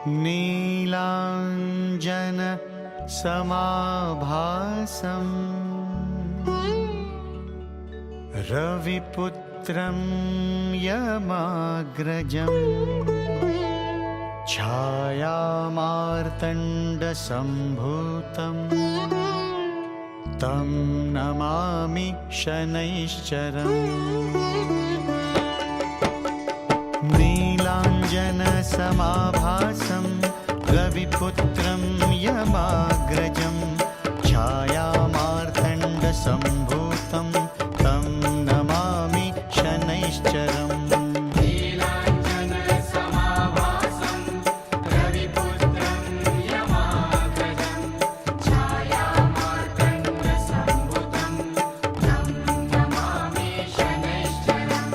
नीलाञ्जन समाभासम् रविपुत्रं यमाग्रजम् छायामार्तण्डसम्भूतं तं नमामि शनैश्चरम् नीलाञ्जनसमाभासं रविपुत्रं यमाग्रजं छायामार्तण्डसम्भूतं तं नमामि शनैश्चरम् समाभासं रविपुत्रं यमाग्रजं छायामार्तण्डसम्भूतं तं नमामि शनैश्चरम्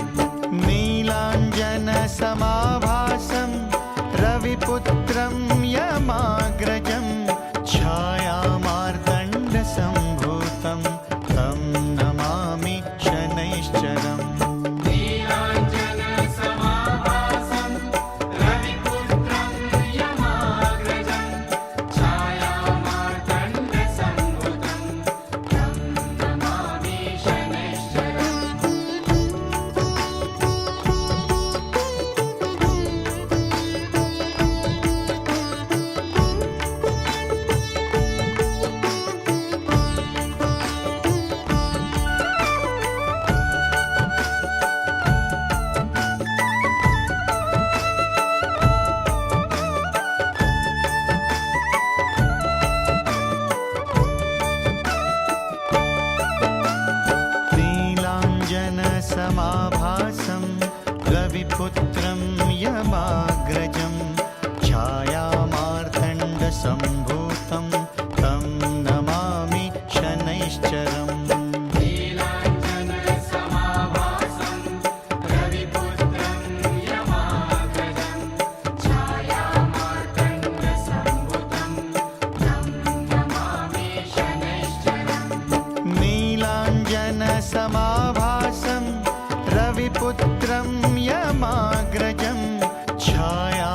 नीलाञ्जनसमाभासं रविपुत्रं यमाग्रजं छायामार्तण्डसम्भूतं तं नमामि शनैश्चरम् समाभासं रविपुत्रं यमाग्रजं छायामार्तण्डसम्भूतं तं नमामि शनैश्चरम् नीलाञ्जनसमाभासं रविपुत्रं यमाग्रजं छायामार्तण्डसम्भूतं तं नमामि शनैश्चरम् नीलाञ्जनसमाभासं रविपुत्रं यमाग्रजं छायामार्तण्डसम्भूतं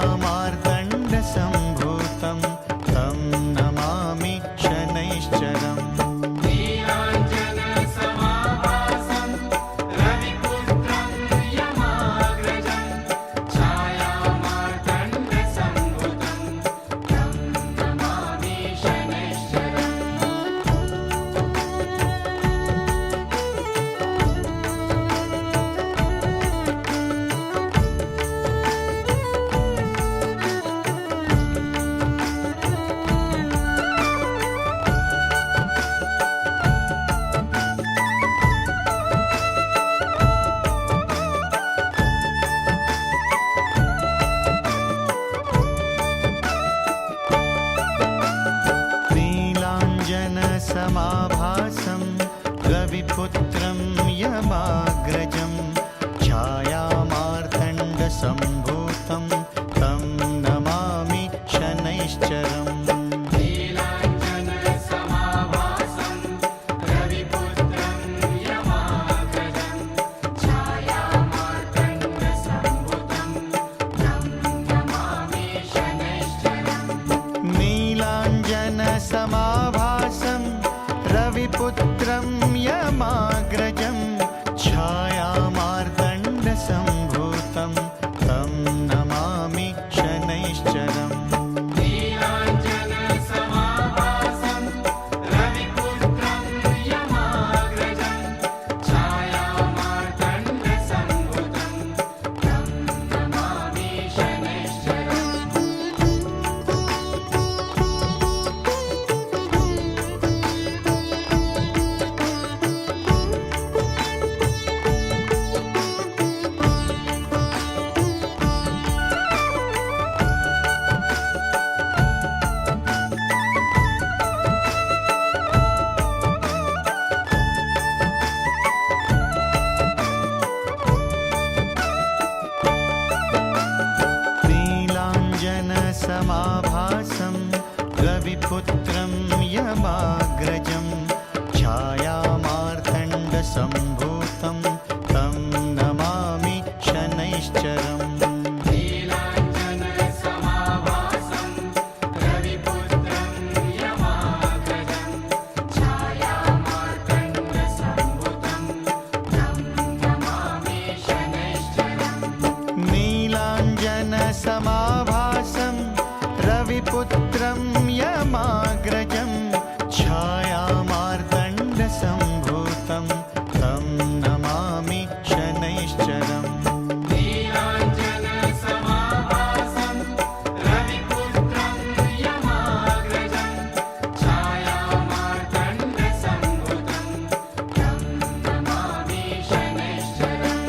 तं नमामि शनैश्चरम् नीलाञ्जनसमाभासं रविपुत्रं यमाग्रजं छायामार्तण्डसम्भूतं तं नमामि शनैश्चरम् समाभासं रविपुत्रं यमाग्रजं छायामार्तण्डसम्भूतं तं नमामि शनैश्चरम् नीलाञ्जनसमाभासं रविपुत्रं यमाग्रजं छायामार्तण्डसम्भूतं तं नमामि शनैश्चरम् नीलाञ्जनसमाभासं रविपुत्रं यमाग्रजं छायामार्तण्डसम्भूतं तं नमामि शनैश्चरम् नीलाञ्जनसमाभासं रविपुत्रं यमाग्रजं छायामार्तण्डसम्भूतं तं नमामि शनैश्चरम् समाभासं रविपुत्रं यमाग्रजं छायामार्तण्डसम्भूतं तं नमामि शनैश्चरम् नीलाञ्जनसमाभासं नीलाञ्जनसमाभासं रविपुत्रं यमाग्रजं छायामार्तण्डसम्भूतं तं नमामि शनैश्चरम् नीलाञ्जनसमाभासं रविपुत्रं यमाग्रजं छायामार्तण्डसम्भूतं तं नमामि शनैश्चरम्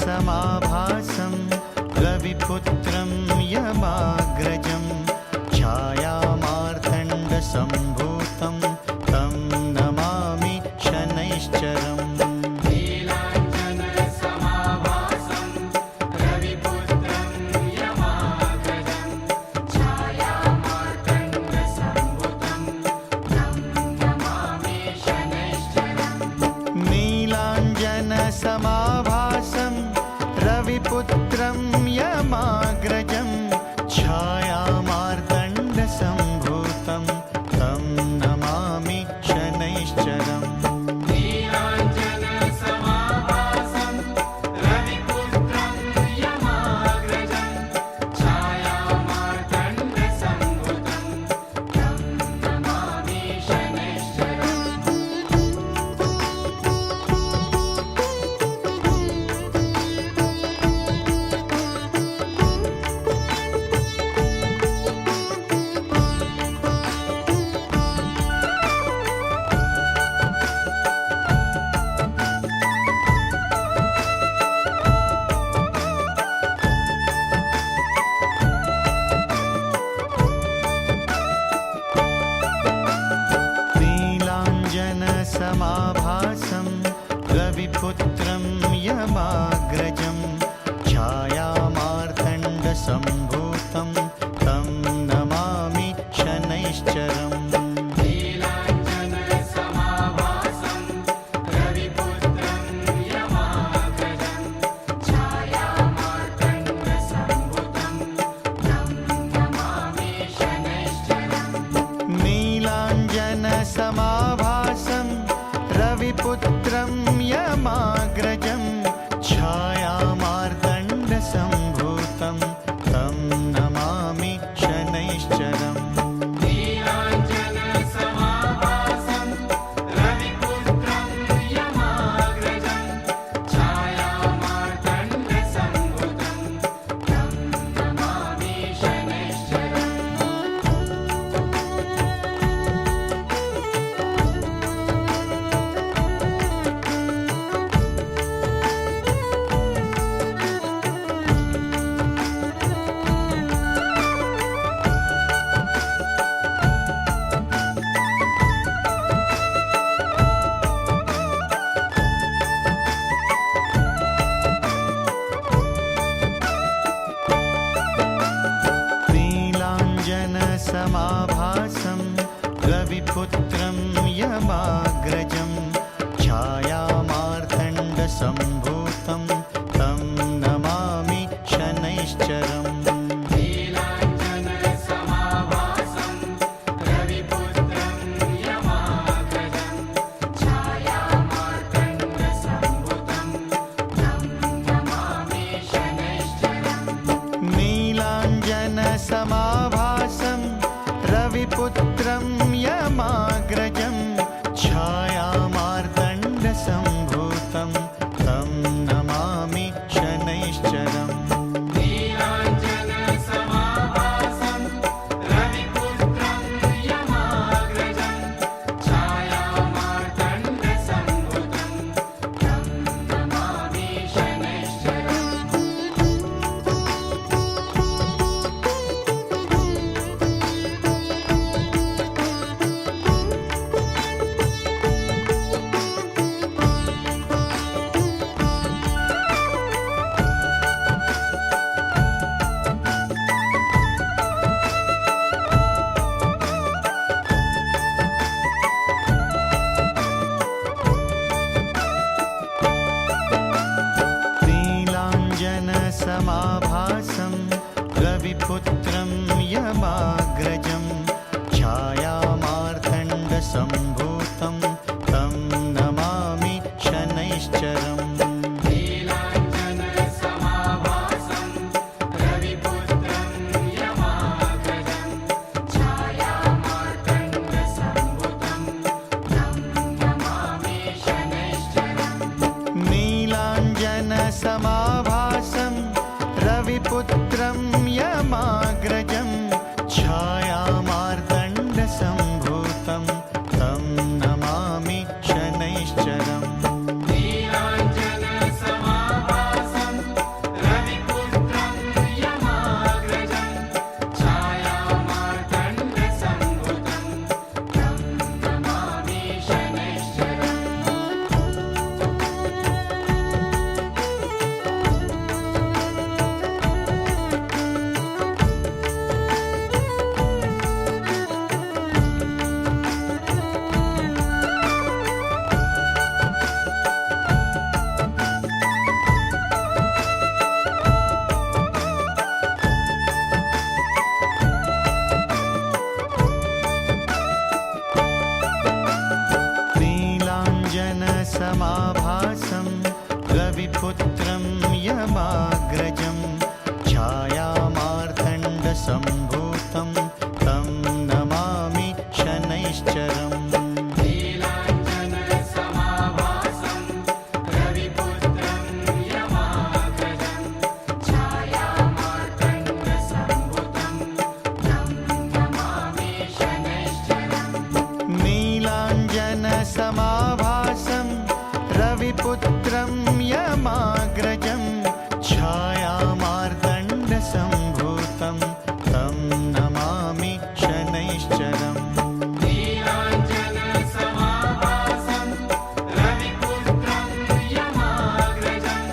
नीलाञ्जनसमाभासं रविपुत्रं यमाग्रजं छायामार्तण्डसम्भूतं तं नमामि शनैश्चरम् नीलाञ्जनसमाभासं रविपुत्रं यमाग्रजं छायामार्तण्डसम्भूतं तं नमामि शनैश्चरम् नीलाञ्जनसमाभासं रविपुत्रं यमाग्रजं छायामार्तण्डसम्भूतं तं नमामि शनैश्चरम् नीलाञ्जनसमाभासं रविपुत्रं यमाग्रजं छायामार्तण्डसम्भूतं तं नमामि शनैश्चरम् नीलाञ्जनसमाभासं रविपुत्रं यमाग्रजं छायामार्तण्डसम्भूतं तं नमामि शनैश्चरम् नीलाञ्जनसमाभासं रविपुत्रं यमाग्रजं छायामार्तण्डसम्भूतं तं नमामि शनैश्चरम् नीलाञ्जनसमाभासं रविपुत्रं यमाग्रजं छायामार्तण्डसम्भूतं तं नमामि शनैश्चरम् नीलाञ्जनसमाभासं रविपुत्रं यमाग्रजं छायामार्तण्डसम्भूतं तं नमामि शनैश्चरम् नीलाञ्जनसमाभासं रविपुत्रं यमाग्रजं छायामार्तण्डसम्भूतं तं नमामि शनैश्चरम् नीलाञ्जनसमाभासं रविपुत्रं यमाग्रजं छायामार्तण्डसम्भूतं तं नमामि शनैश्चरम् नीलाञ्जनसमाभासं रविपुत्रं यमाग्रजं छायामार्तण्डसम्भूतं तं नमामि शनैश्चरम् नीलाञ्जनसमाभासं समाभासं रविपुत्रं यमाग्रजं छायामार्तण्डसम्भूतं तं नमामि शनैश्चरम् नीलाञ्जनसमाभासं रविपुत्रं यमाग्रजं छायामार्तण्डसम्भुतं तं नमामि शनैश्चरम् नीलाञ्जनसमाभासं रविपुत्रं यमाग्रजं छायामार्तण्डसम्भूतं तं नमामि शनैश्चरम् नीलाञ्जनसमाभासं रविपुत्रं यमाग्रजं छायामार्तण्डसम्भुतं तं नमामि शनैश्चरम् नीलाञ्जनसमाभासं रविपुत्रं यमाग्रजं छायामार्तण्डसम्भूतं तं नमामि शनैश्चरम् नीलाञ्जनसमाभासं रविपुत्रं यमाग्रजं छायामार्तण्डसम्भुतं तं नमामि शनैश्चरम् नीलाञ्जनसमाभासं रविपुत्रं यमाग्रजं छायामार्तण्डसम्भूतं तं नमामि शनैश्चरम् नीलाञ्जनसमाभासं रविपुत्रं यमाग्रजं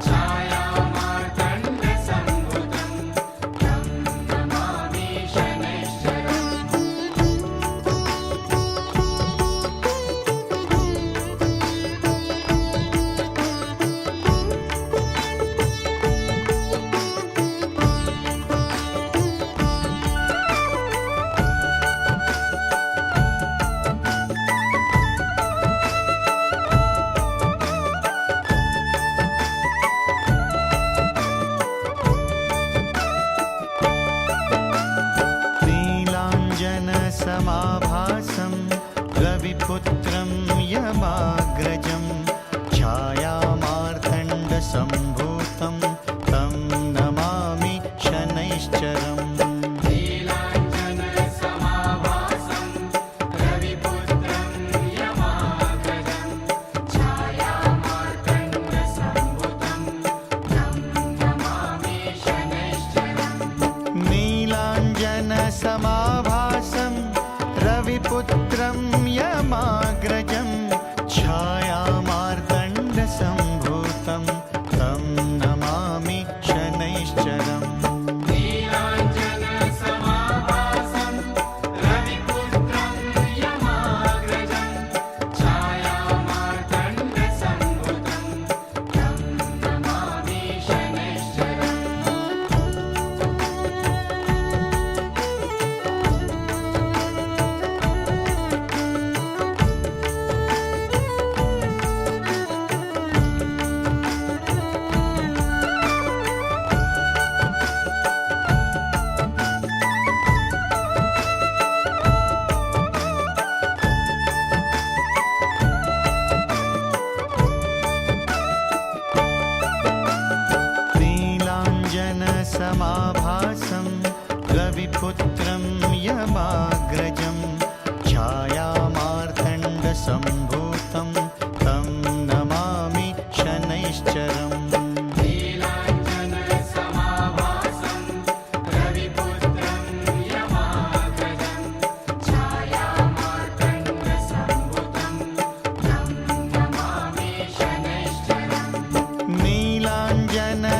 छायामार्तण्डसम्भुतं तं नमामि शनैश्चरम् नीलाञ्जनसमाभासं रविपुत्रं यमाग्रजं छायामार्तण्डसम्भूतं तं नमामि शनैश्चरम् नीलाञ्जनसमाभासं रविपुत्रं यमाग्रजं छायामार्तण्डसम्भुतं तं नमामि शनैश्चरम् नीलाञ्जनसमाभासं रविपुत्रं यमाग्रजं छायामार्तण्डसम्भूतं तं नमामि शनैश्चरम् नीलाञ्जनसमाभासं रविपुत्रं यमाग्रजं छायामार्तण्डसम्भुतं तं नमामि शनैश्चरम् नीलाञ्जनसमाभासं रविपुत्रं यमाग्रजं छायामार्तण्डसम्भूतं तं नमामि शनैश्चरम् नीलाञ्जनसमाभासं रविपुत्रं यमाग्रजं छायामार्तण्डसम्भुतं तं नमामि शनैश्चरम्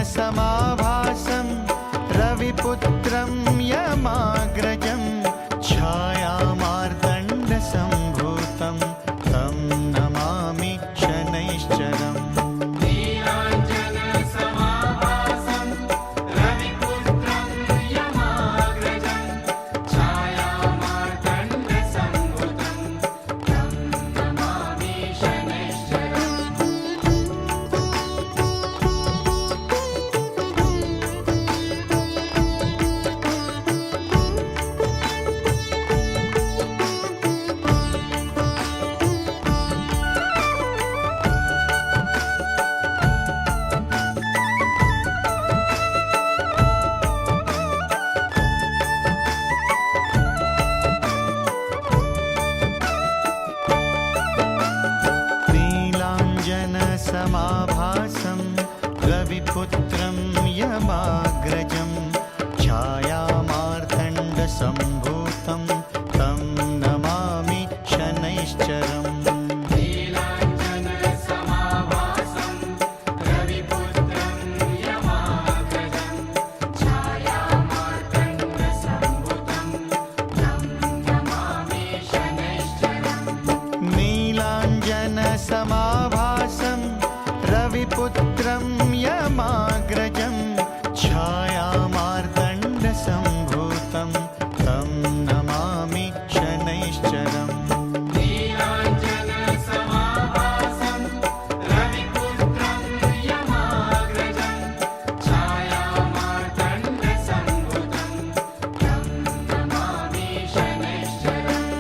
नीलाञ्जनसमाभासं रविपुत्रं यमाग्रजं यमाग्रजं छायामार्तण्डसम्भूतं तं नमामि शनैश्चरम् नीलाञ्जनसमाभासं रविपुत्रं यमाग्रजं छायामार्तण्डसम्भुतं तं नमामि शनैश्चरम् नीलाञ्जनसमाभासं रविपुत्रं यमाग्रजं छायामार्तण्डसम्भूतं तं नमामि शनैश्चरम् नीलाञ्जनसमाभासं रविपुत्रं यमाग्रजं छायामार्तण्डसम्भुतं तं नमामि शनैश्चरम्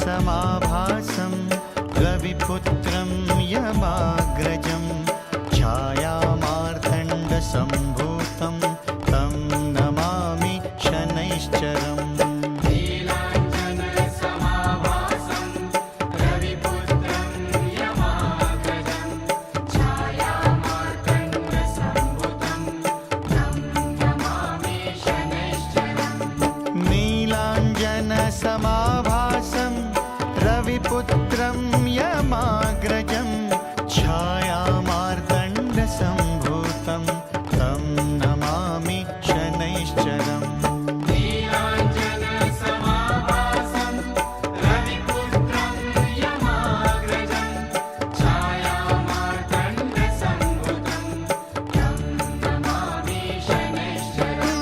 नीलाञ्जनसमाभासं रविपुत्रं यमाग्रजं छायामार्तण्डसम्भूतं तं नमामि शनैश्चरम् नीलाञ्जनसमाभासं रविपुत्रं यमाग्रजं छायामार्तण्डसम्भुतं तं नमामि शनैश्चरम् नीलाञ्जनसमाभासं रविपुत्रं यमाग्रजं छायामार्तण्डसम्भूतं तं नमामि शनैश्चरम् नीलाञ्जनसमाभासं रविपुत्रं यमाग्रजं छायामार्तण्डसम्भुतं तं नमामि शनैश्चरम्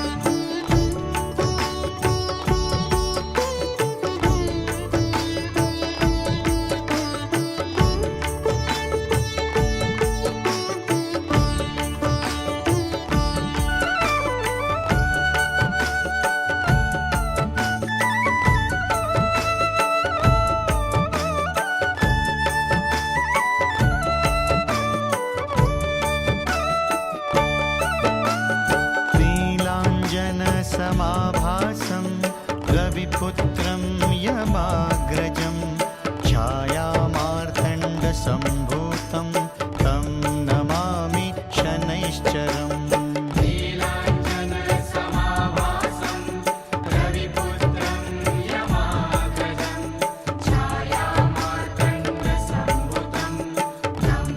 नीलाञ्जनसमाभासं रविपुत्रं यमाग्रजं छायामार्तण्डसम्भूतं तं नमामि शनैश्चरम् नीलाञ्जनसमाभासं रविपुत्रं यमाग्रजं छायामार्तण्डसम्भुतं तं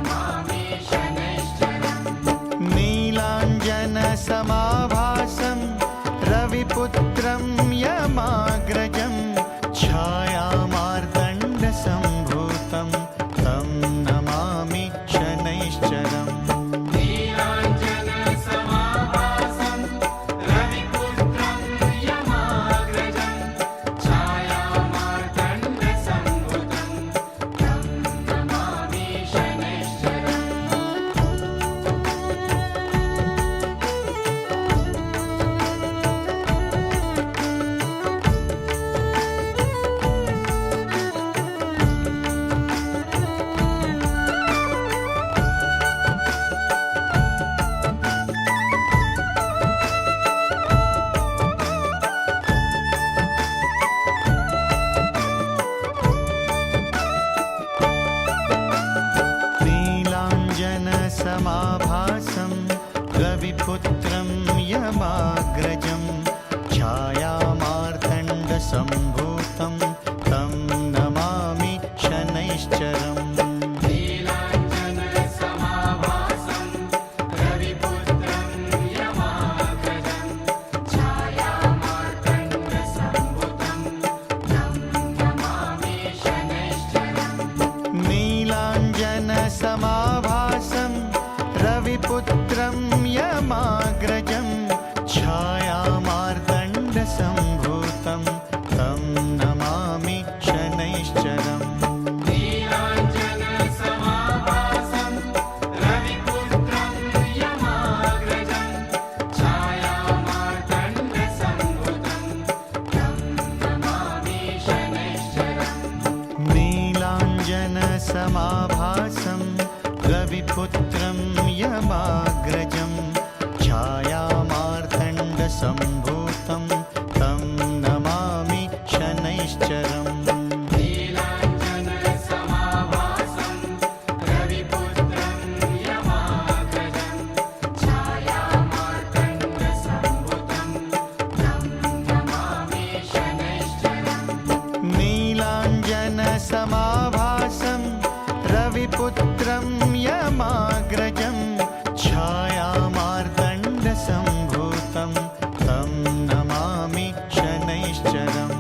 नमामि शनैश्चरम् नीलाञ्जनसमाभासं रविपुत्रं यमाग्रजं छायामार्तण्डसम्भूतं तं नमामि शनैश्चरम् नीलाञ्जनसमाभासं रविपुत्रं यमाग्रजं छायामार्तण्डसम्भुतं तं नमामि शनैश्चरम् नीलाञ्जनसमाभासं रविपुत्रं यमाग्रजं छायामार्तण्डसम्भूतं तं नमामि शनैश्चरम् नीलाञ्जनसमाभासं रविपुत्रं यमाग्रजं छायामार्तण्डसम्भुतं तं नमामि शनैश्चरम् नीलाञ्जनसमाभासं रविपुत्रं यमाग्रजं छायामार्तण्डसम्भूतं तं रविपुत्रं तं नमामि शनैश्चरम् नीलाञ्जनसमाभासं रविपुत्रं यमाग्रजं छायामार्तण्डसम्भुतं तं नमामि शनैश्चरम् नीलाञ्जनसमाभासं रविपुत्रं यमाग्रजं छायामार्तण्डसम्भूतं तं नमामि शनैश्चरम्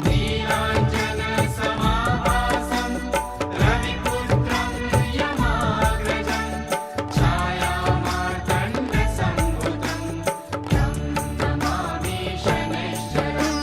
नीलाञ्जनसमाभासं रविपुत्रं यमाग्रजं छायामार्तण्डसम्भुतं तं नमामि शनैश्चरम्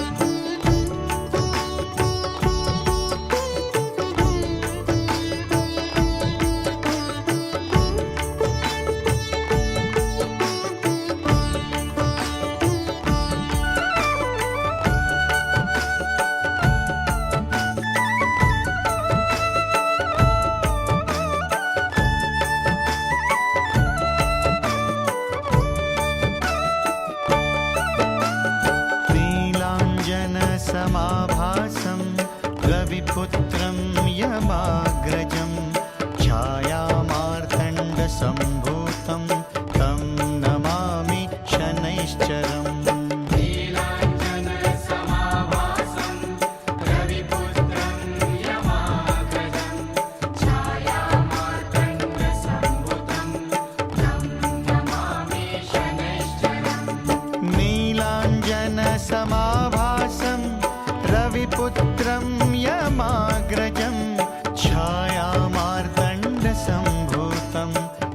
नीलाञ्जनसमाभासं रविपुत्रं यमाग्रजं छायामार्तण्डसम्भूतं तं नमामि शनैश्चरम् नीलाञ्जनसमाभासं रविपुत्रं यमाग्रजं छायामार्तण्डसम्भुतं तं नमामि शनैश्चरम् नीलाञ्जनसमाभासं रविपुत्रं यमाग्रजं छायामार्तण्डसम्भूतं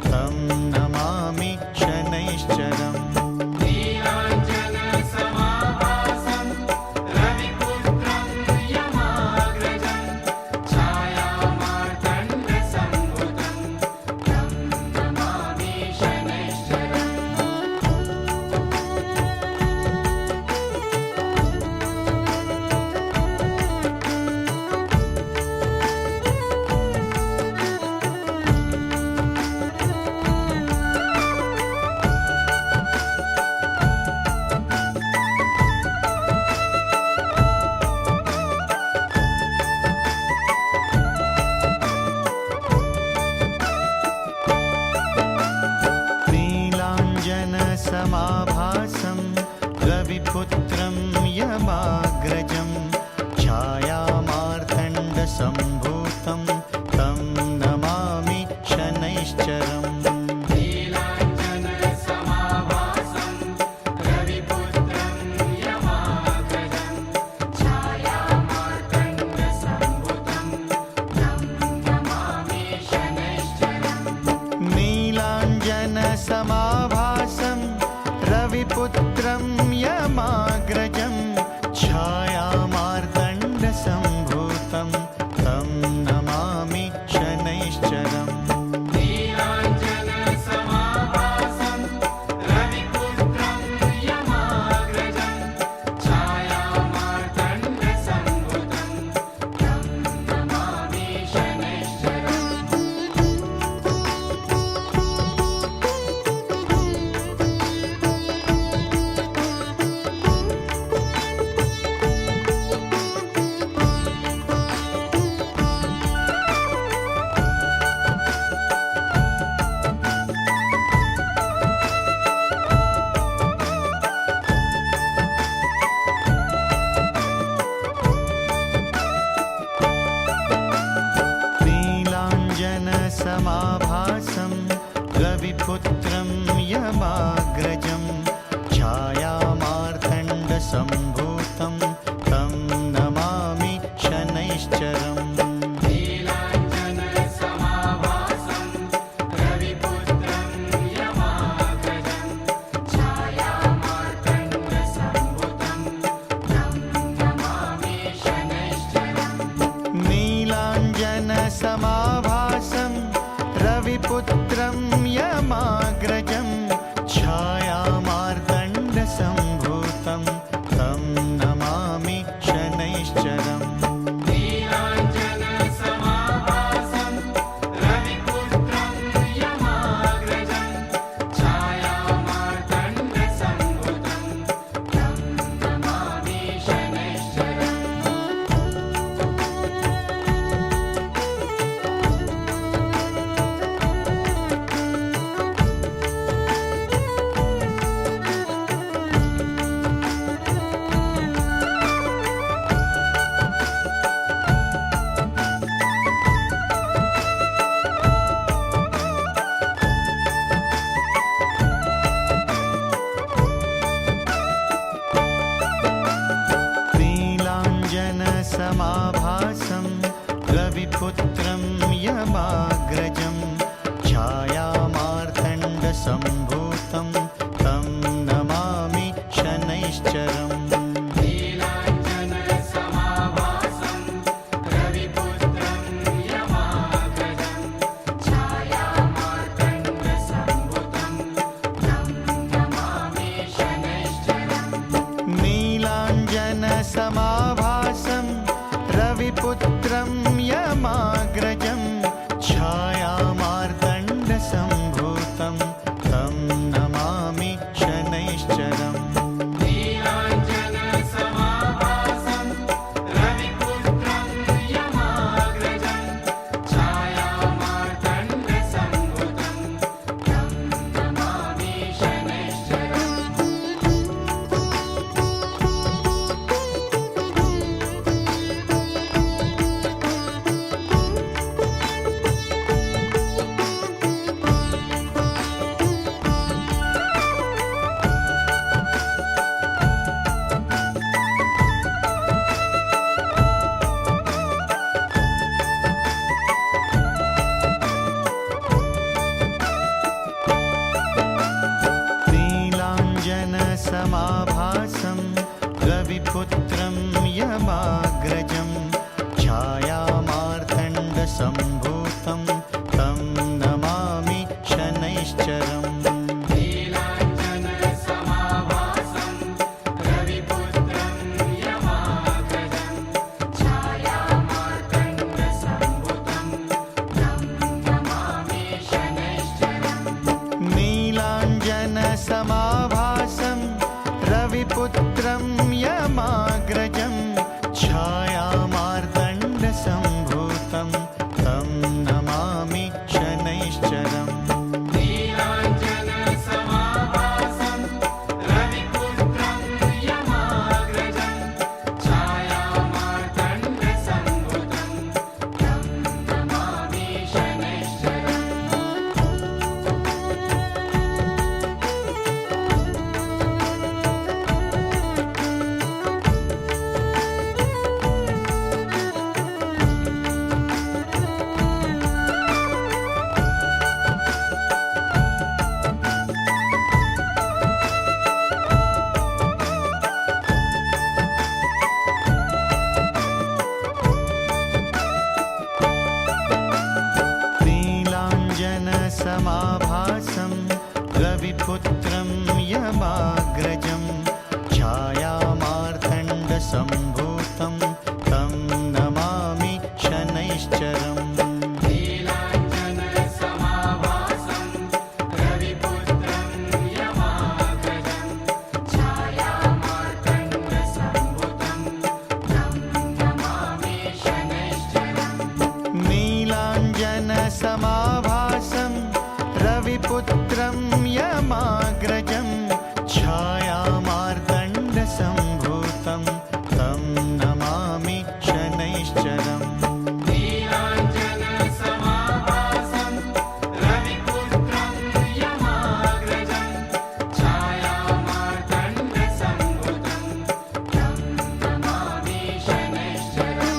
तं नमामि शनैश्चरम् नीलाञ्जनसमाभासं रविपुत्रं यमाग्रजं छायामार्तण्डसम्भुतं तं नमामि शनैश्चरम् नीलाञ्जनसमाभासं रविपुत्रं यमाग्रजं छायामार्तण्डसम्भूतं तं नमामि शनैश्चरम् नीलाञ्जनसमाभासं रविपुत्रं यमाग्रजं छायामार्तण्डसम्भुतं तं नमामि शनैश्चरम् नीलाञ्जनसमाभासं रविपुत्रं यमाग्रजं छायामार्तण्डसम्भूतं तं नमामि शनैश्चरम् नीलाञ्जनसमाभासं रविपुत्रं यमाग्रजं छायामार्तण्डसम्भुतं तं नमामि शनैश्चरम् नीलाञ्जनसमाभासं रविपुत्रं यमाग्रजं छायामार्तण्डसम्भूतं तं नमामि शनैश्चरम् नीलाञ्जनसमाभासं रविपुत्रं यमाग्रजं छायामार्तण्डसम्भुतं तं नमामि शनैश्चरम् नीलाञ्जनसमाभासं रविपुत्रं यमाग्रजं छायामार्तण्डसम्भूतं तं शनैश्चरम् नीलाञ्जनसमाभासं रविपुत्रं यमाग्रजं छायामार्तण्डसम्भुतं तं नमामि शनैश्चरम् नीलाञ्जनसमाभासं रविपुत्रं यमाग्रजं छायामार्तण्डसम्भूतं तं नमामि शनैश्चरम् नीलाञ्जनसमाभासं रविपुत्रं यमाग्रजं छायामार्तण्डसम्भुतं तं नमामि शनैश्चरम् नीलाञ्जनसमाभासं रविपुत्रं यमाग्रजं छायामार्तण्डसम्भूतं तं नमामि शनैश्चरम् नीलाञ्जनसमाभासं रविपुत्रं यमाग्रजं छायामार्तण्डसम्भुतं तं नमामि शनैश्चरम् नीलाञ्जनसमाभासं रविपुत्रं यमाग्रजं छायामार्तण्डसम्भूतं तं नमामि शनैश्चरम् नीलाञ्जनसमाभासं रविपुत्रं यमाग्रजं छायामार्तण्डसम्भुतं तं नमामि शनैश्चरम् नीलाञ्जनसमाभासं रविपुत्रं यमाग्रजं छायामार्तण्डसम्भूतं तं नमामि शनैश्चरम् नीलाञ्जनसमाभासं रविपुत्रं यमाग्रजं छायामार्तण्डसम्भुतं तं नमामि शनैश्चरम् नीलाञ्जनसमाभासं रविपुत्रं यमाग्रजं छायामार्तण्डसम्भूतं तं नमामि शनैश्चरम् नीलाञ्जनसमाभासं रविपुत्रं यमाग्रजं छायामार्तण्डसम्भुतं तं नमामि शनैश्चरम्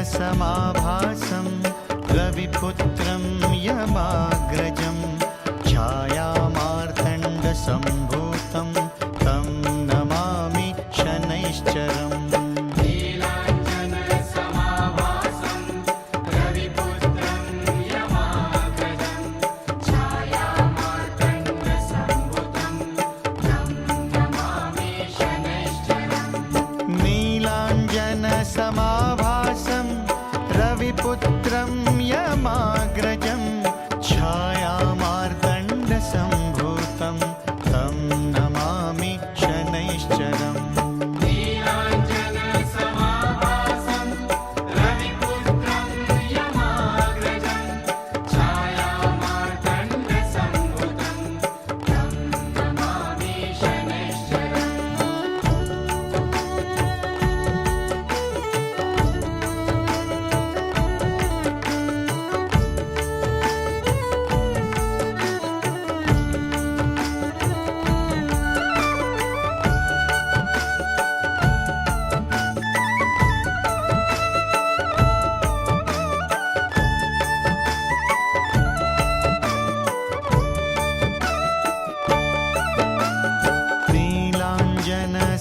नीलाञ्जनसमाभासं रविपुत्रं यमाग्रजं छायामार्तण्डसम्भूतं तं नमामि शनैश्चरम् नीलाञ्जनसमाभासं रविपुत्रं यमाग्रजं छायामार्तण्डसम्भुतं तं नमामि शनैश्चरम् नीलाञ्जनसमाभासं रविपुत्रं यमाग्रजं छायामार्तण्डसम्भूतं तं नमामि शनैश्चरम् नीलाञ्जनसमाभासं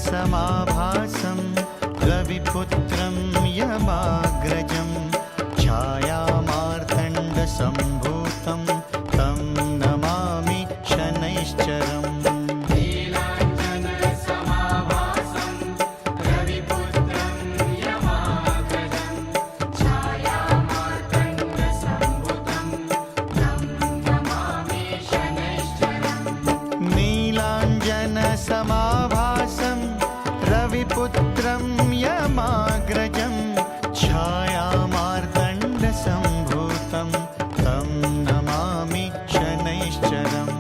नीलाञ्जनसमाभासं रविपुत्रं यमाग्रजं छायामार्तण्डसम्भूतं तं नमामि शनैश्चरम् नीलाञ्जनसमाभासं रविपुत्रं यमाग्रजं छायामार्तण्डसम्भूतं तं नमामि शनैश्चरम् नीलाञ्जनसमाभासं रविपुत्रं यमाग्रजं छायामार्तण्डसम्भूतं तं नमामि शनैश्चरम्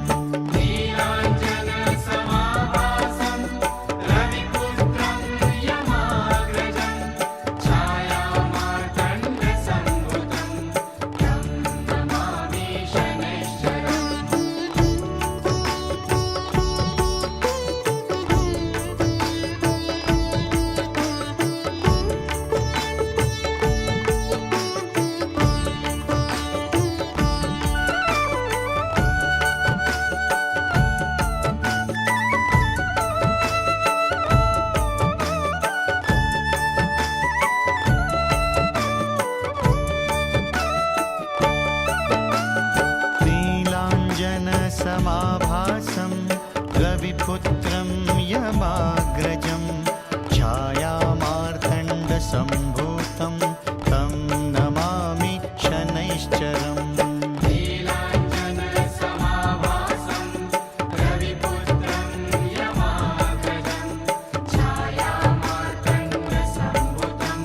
नीलाञ्जनसमाभासं रविपुत्रं यमाग्रजं छायामार्तण्डसम्भूतं तं नमामि शनैश्चरम् नीलाञ्जनसमाभासं रविपुत्रं यमाग्रजं छायामार्तण्डसम्भूतं तं नमामि शनैश्चरम् नीलाञ्जनसमाभासं रविपुत्रं यमाग्रजं छायामार्तण्डसम्भूतं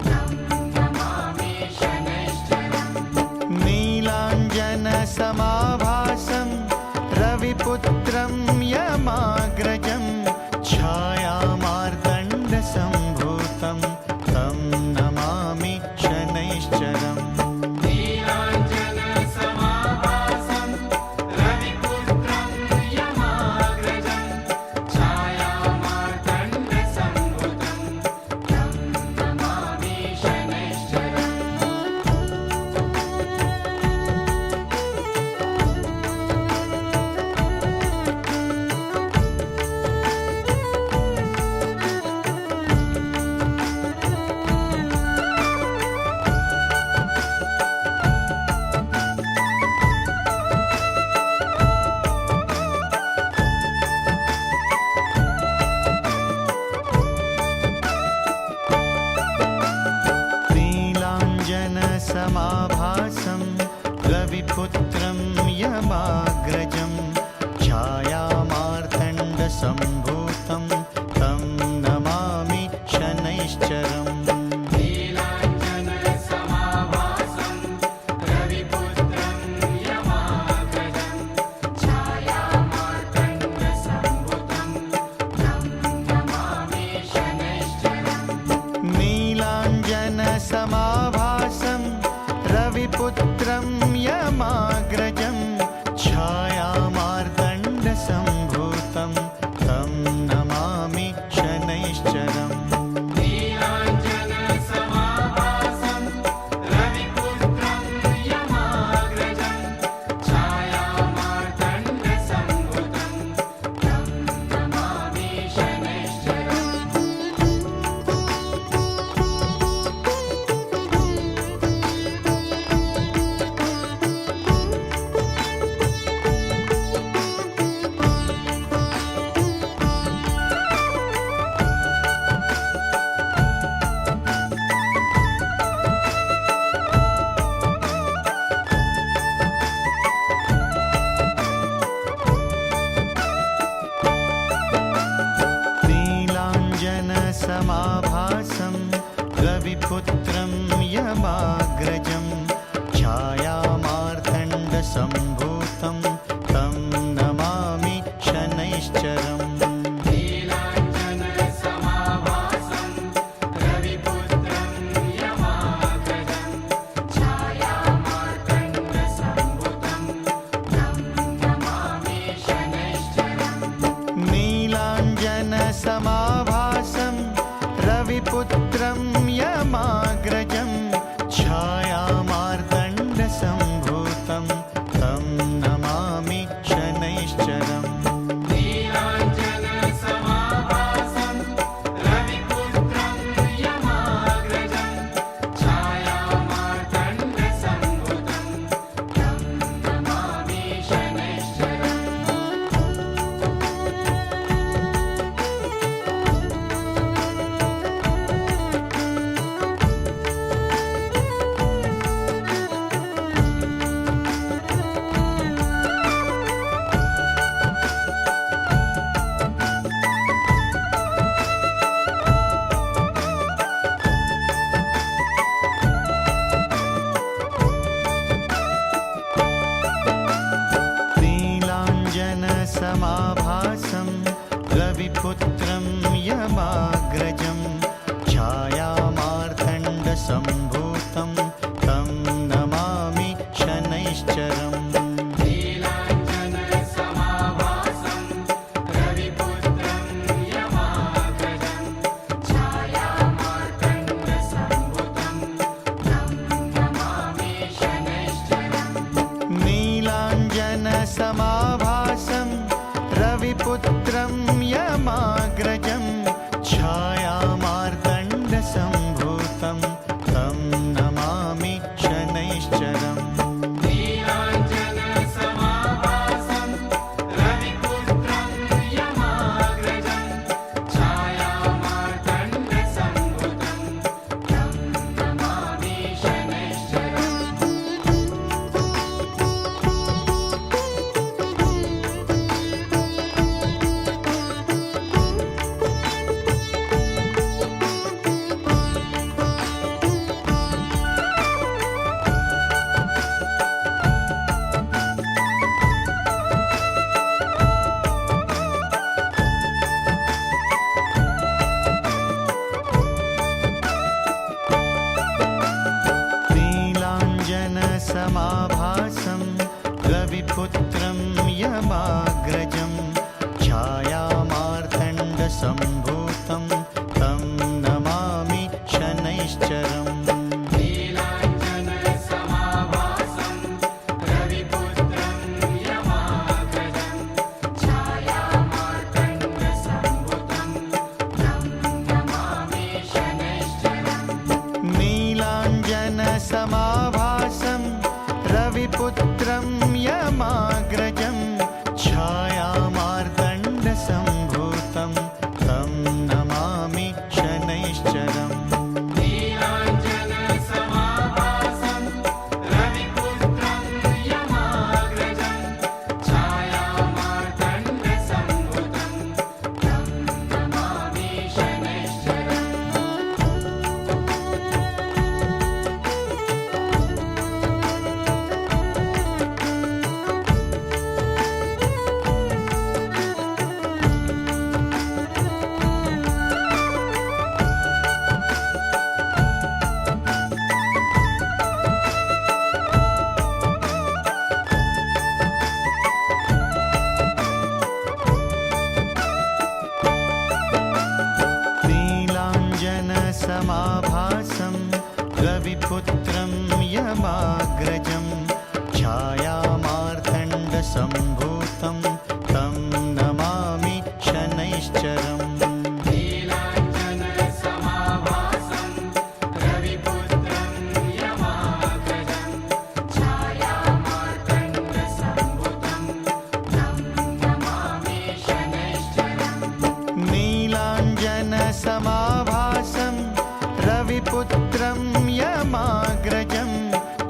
तं नमामि शनैश्चरम् नीलाञ्जनसमाभासं रविपुत्रं यमाग्रजं छायामार्तण्डसम्भूतं तं नमामि शनैश्चरम् नीलाञ्जनसमाभासं रविपुत्रं यमाग्रजं छायामार्तण्डसम्भूतं तं नमामि शनैश्चरम् नीलाञ्जनसमाभासं रविपुत्रं यमाग्रजं छायामार्तण्डसम्भूतं तं नमामि शनैश्चरम् नीलाञ्जनसमाभासं रविपुत्रं यमाग्रजं छायामार्तण्डसम्भूतं तं नमामि शनैश्चरम् नीलाञ्जनसमाभासं रविपुत्रं यमाग्रजं छायामार्तण्डसम्भूतं तं नमामि शनैश्चरम् नीलाञ्जनसमाभासं रविपुत्रं यमाग्रजं छायामार्तण्डसम्भूतं तं नमामि शनैश्चरम् नीलाञ्जनसमाभासं रविपुत्रं यमाग्रजं छायामार्तण्डसम्भूतं तं नमामि शनैश्चरम् नीलाञ्जनसमाभासं रविपुत्रं यमाग्रजं छायामार्तण्डसम्भूतं तं नमामि शनैश्चरम् नीलाञ्जनसमाभासं रविपुत्रं यमाग्रजं छायामार्तण्डसम्भूतं तं नमामि शनैश्चरम् नीलाञ्जनसमाभासं रविपुत्रं यमाग्रजं छायामार्तण्डसम्भूतं तं नमामि शनैश्चरम् नीलाञ्जनसमाभासं रविपुत्रं यमाग्रजं छायामार्तण्डसम्भुतं तं नमामि शनैश्चरम् नीलाञ्जनसमाभासं रविपुत्रं यमाग्रजं छायामार्तण्डसम्भूतं तं नमामि शनैश्चरम् नीलाञ्जनसमाभासं रविपुत्रं यमाग्रजं छायामार्तण्डसम्भुतं तं नमामि शनैश्चरम् नीलाञ्जनसमाभासं रविपुत्रं यमाग्रजं छायामार्तण्डसम्भूतं तं नमामि शनैश्चरम् नीलाञ्जनसमाभासं रविपुत्रं यमाग्रजं छायामार्तण्डसम्भुतं तं नमामि शनैश्चरम् नीलाञ्जनसमाभासं रविपुत्रं यमाग्रजं छायामार्तण्डसम्भूतं तं नमामि शनैश्चरम् नीलाञ्जनसमाभासं रविपुत्रं यमाग्रजं छायामार्तण्डसम्भुतं तं नमामि शनैश्चरम् नीलाञ्जनसमाभासं रविपुत्रं यमाग्रजं छायामार्तण्डसम्भूतं तं नमामि शनैश्चरम् नीलाञ्जनसमाभासं रविपुत्रं यमाग्रजं छायामार्तण्डसम्भुतं तं नमामि शनैश्चरम् नीलाञ्जनसमाभासं रविपुत्रं यमाग्रजं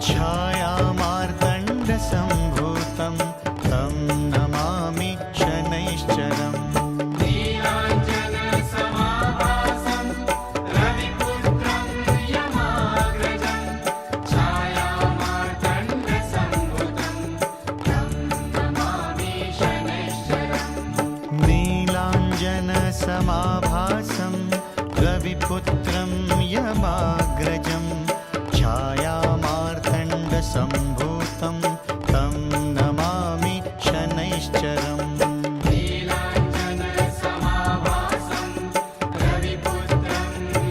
छायामार्तण्डसम्भूतं तं नमामि शनैश्चरम् नीलाञ्जनसमाभासं रविपुत्रं यमाग्रजं छायामार्तण्डसम्भुतं तं नमामि शनैश्चरम् नीलाञ्जनसमाभासं रविपुत्रं यमाग्रजं छायामार्तण्डसम्भूतं तं नमामि शनैश्चरम् नीलाञ्जनसमाभासं रविपुत्रं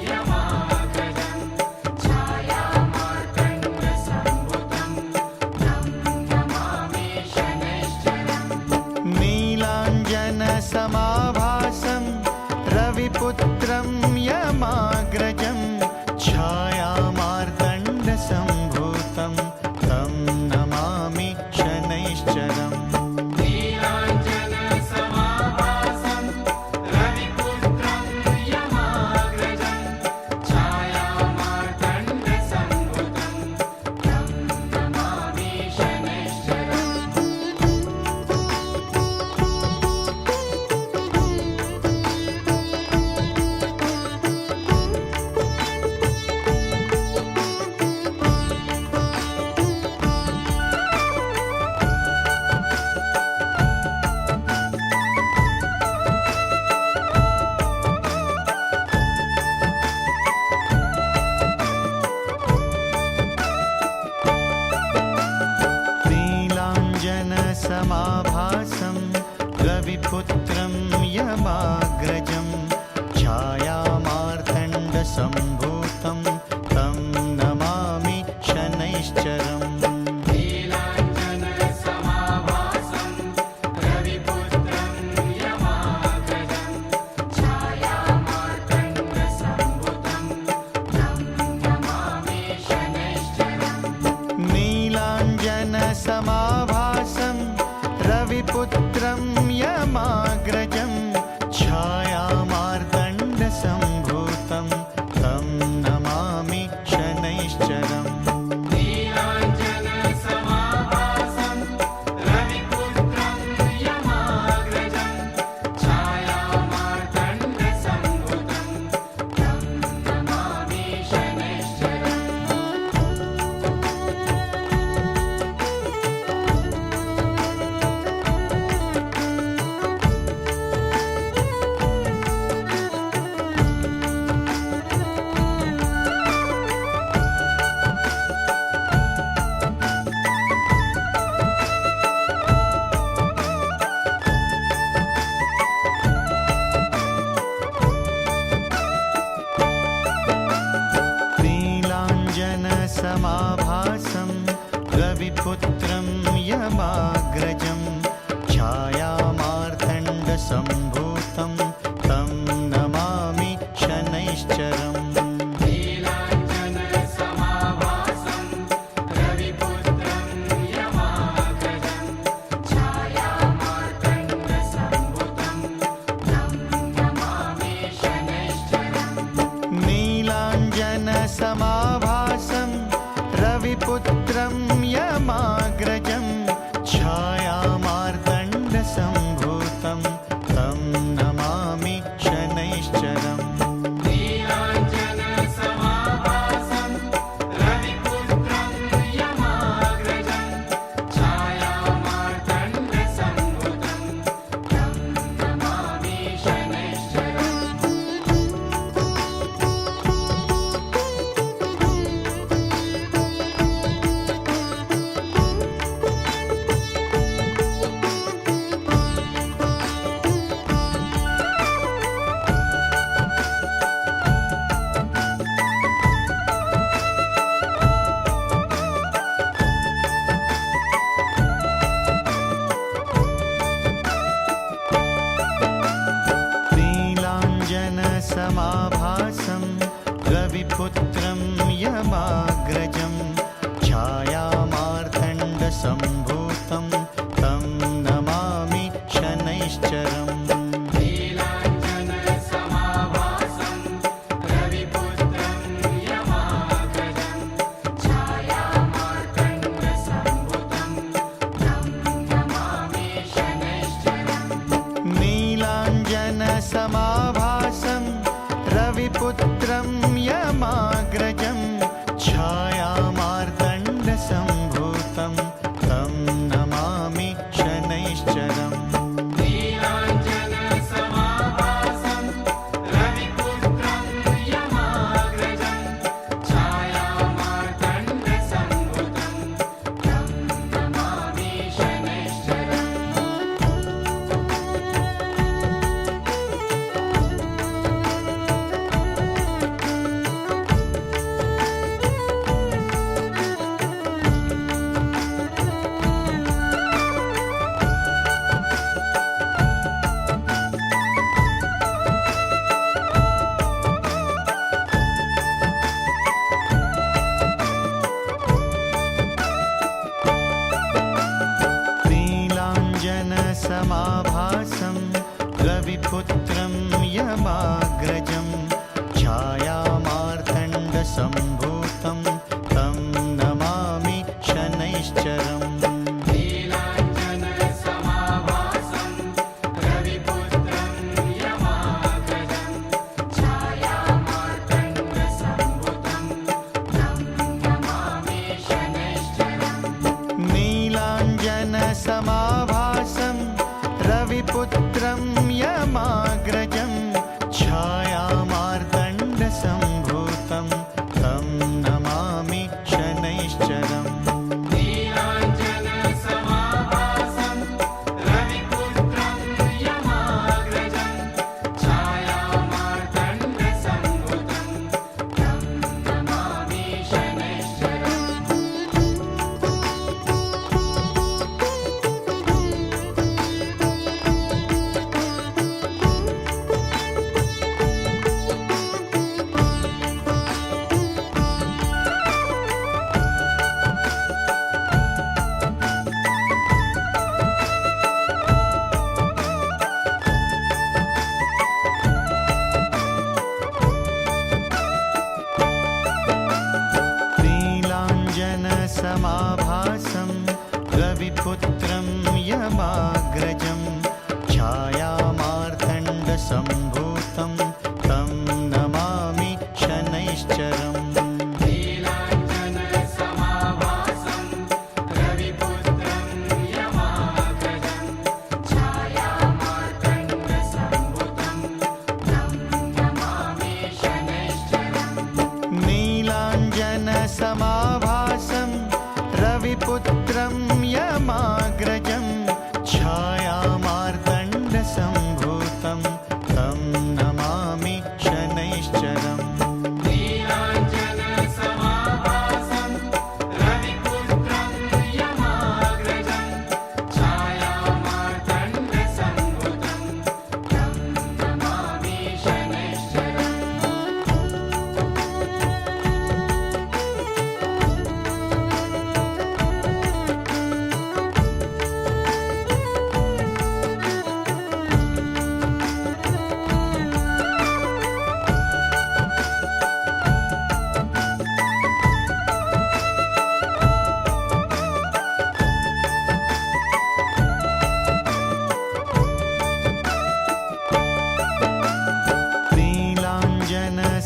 यमाग्रजं छायामार्तण्डसम्भुतं तं नमामि शनैश्चरम् नीलाञ्जनसमाभासं रविपुत्रं यमाग्रजं छायामार्तण्डसम्भूतं तं नमामि शनैश्चरम् नीलाञ्जनसमाभासं रविपुत्रं यमाग्रजं छायामार्तण्डसम्भुतं तं नमामि शनैश्चरम् नीलाञ्जनसमाभासं रविपुत्रं यमाग्रजं छायामार्तण्डसम्भूतं तं नमामि शनैश्चरम् नीलाञ्जनसमाभासं रविपुत्रं यमाग्रजं छायामार्तण्डसम्भुतं तं नमामि शनैश्चरम् नीलाञ्जनसमाभासं रविपुत्रं यमाग्रजं छायामार्तण्डसम्भूतं तं नमामि शनैश्चरम् नीलाञ्जनसमाभासं रविपुत्रं यमाग्रजं छायामार्तण्डसम्भुतं तं नमामि शनैश्चरम् नीलाञ्जनसमाभासं रविपुत्रं यमाग्रजं छायामार्तण्डसम्भूतं तं नमामि शनैश्चरम् नीलाञ्जनसमाभासं रविपुत्रं यमाग्रजं छायामार्तण्डसम्भुतं तं नमामि शनैश्चरम् नीलाञ्जनसमाभासं रविपुत्रं यमाग्रजं छायामार्तण्डसम्भूतं तं नमामि शनैश्चरम् नीलाञ्जनसमाभासं रविपुत्रं यमाग्रजं छायामार्तण्डसम्भुतं तं नमामि शनैश्चरम् नीलाञ्जनसमाभासं रविपुत्रं यमाग्रजं छायामार्तण्डसम्भूतं तं नमामि शनैश्चरम् नीलाञ्जनसमाभासं रविपुत्रं यमाग्रजं छायामार्तण्डसम्भुतं तं नमामि शनैश्चरम् नीलाञ्जनसमाभासं रविपुत्रं यमाग्रजं छायामार्तण्डसम्भूतं तं नमामि शनैश्चरम् नीलाञ्जनसमाभासं रविपुत्रं यमाग्रजं छायामार्तण्डसम्भुतं तं नमामि शनैश्चरम्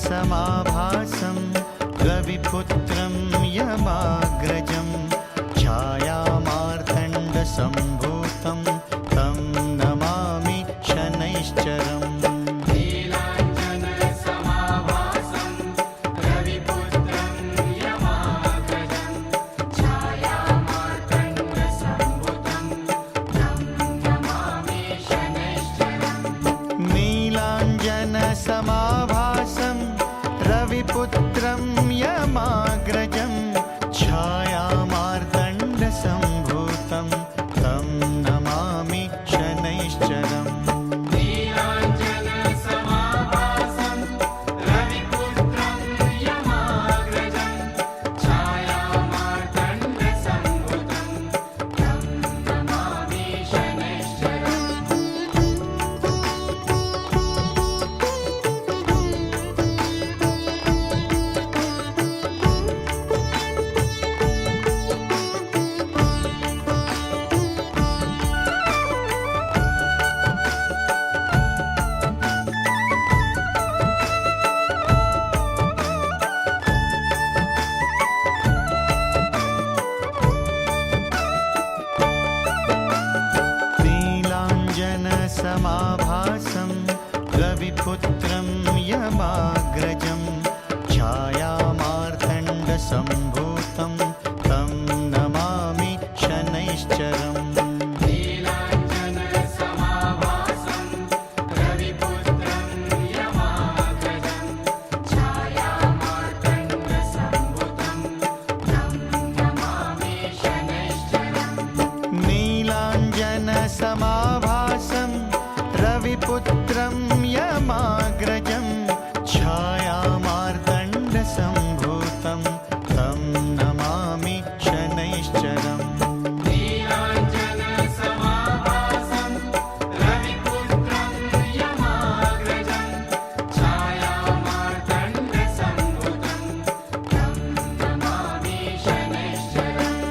नीलाञ्जनसमाभासं रविपुत्रं यमाग्रजं छायामार्तण्डसम्भूतं तं नमामि शनैश्चरम् नीलाञ्जनसमाभासं रविपुत्रं यमाग्रजं छायामार्तण्डसम्भुतं तं नमामि शनैश्चरम् नीलाञ्जनसमाभासं रविपुत्रं यमाग्रजं रविपुत्रं यमाग्रजं छायामार्तण्डसम्भूतं तं नमामि शनैश्चरम् नीलाञ्जनसमाभासं रविपुत्रं यमाग्रजं छायामार्तण्डसम्भुतं तं नमामि शनैश्चरम् नीलाञ्जनसमाभासं रविपुत्रं यमाग्रजं छायामार्तण्डसम्भूतं तं नमामि शनैश्चरम् नीलाञ्जनसमाभासं रविपुत्रं यमाग्रजं छायामार्तण्डसम्भुतं तं नमामि शनैश्चरम्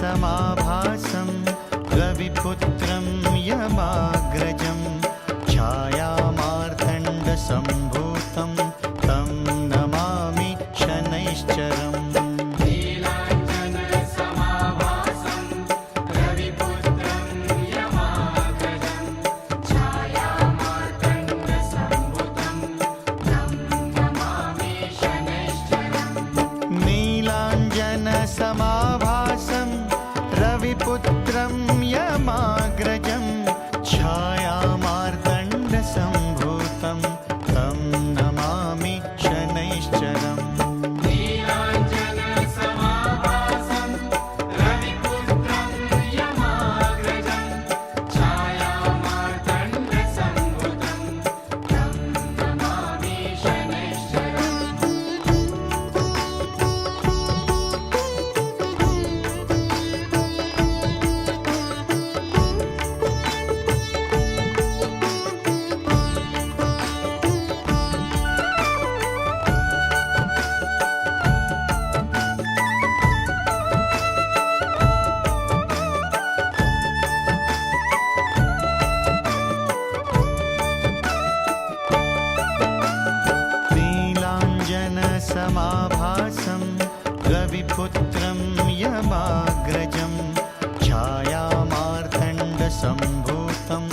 नीलाञ्जनसमाभासं रविपुत्रं यमाग्रजं छायामार्तण्डसम्भूतं तं नमामि शनैश्चरम् नीलाञ्जनसमाभासं रविपुत्रं यमाग्रजं छायामार्तण्डसम्भुतं तं नमामि शनैश्चरम् नीलाञ्जनसमाभासं रविपुत्रं यमाग्रजं छायामार्तण्डसम्भूतं तं नमामि शनैश्चरम् नीलाञ्जनसमाभासं रविपुत्रं यमाग्रजं छायामार्तण्डसम्भुतं तं नमामि शनैश्चरम् नीलाञ्जनसमाभासं रविपुत्रं यमाग्रजं छायामार्तण्डसम्भूतं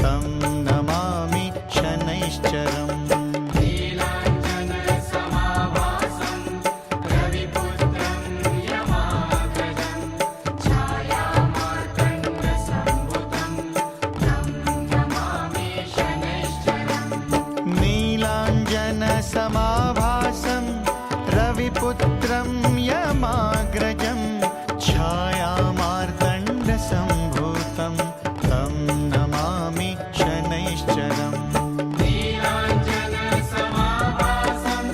तं नमामि शनैश्चरम् नीलाञ्जनसमाभासं रविपुत्रं यमाग्रजं छायामार्तण्डसम्भुतं तं नमामि शनैश्चरम् नीलाञ्जनसमाभासं रविपुत्रं यमाग्रजं छायामार्तण्डसम्भूतं तं नमामि शनैश्चरम् नीलाञ्जनसमाभासं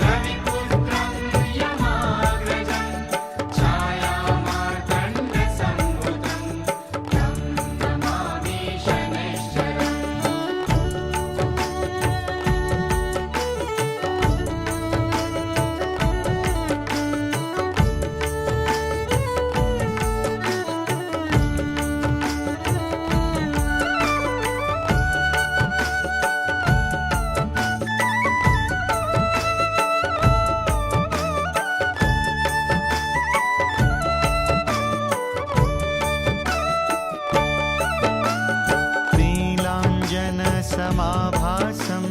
रविपुत्रं यमाग्रजं छायामार्तण्डसम्भुतं तं नमामि शनैश्चरम् नीलाञ्जनसमाभासं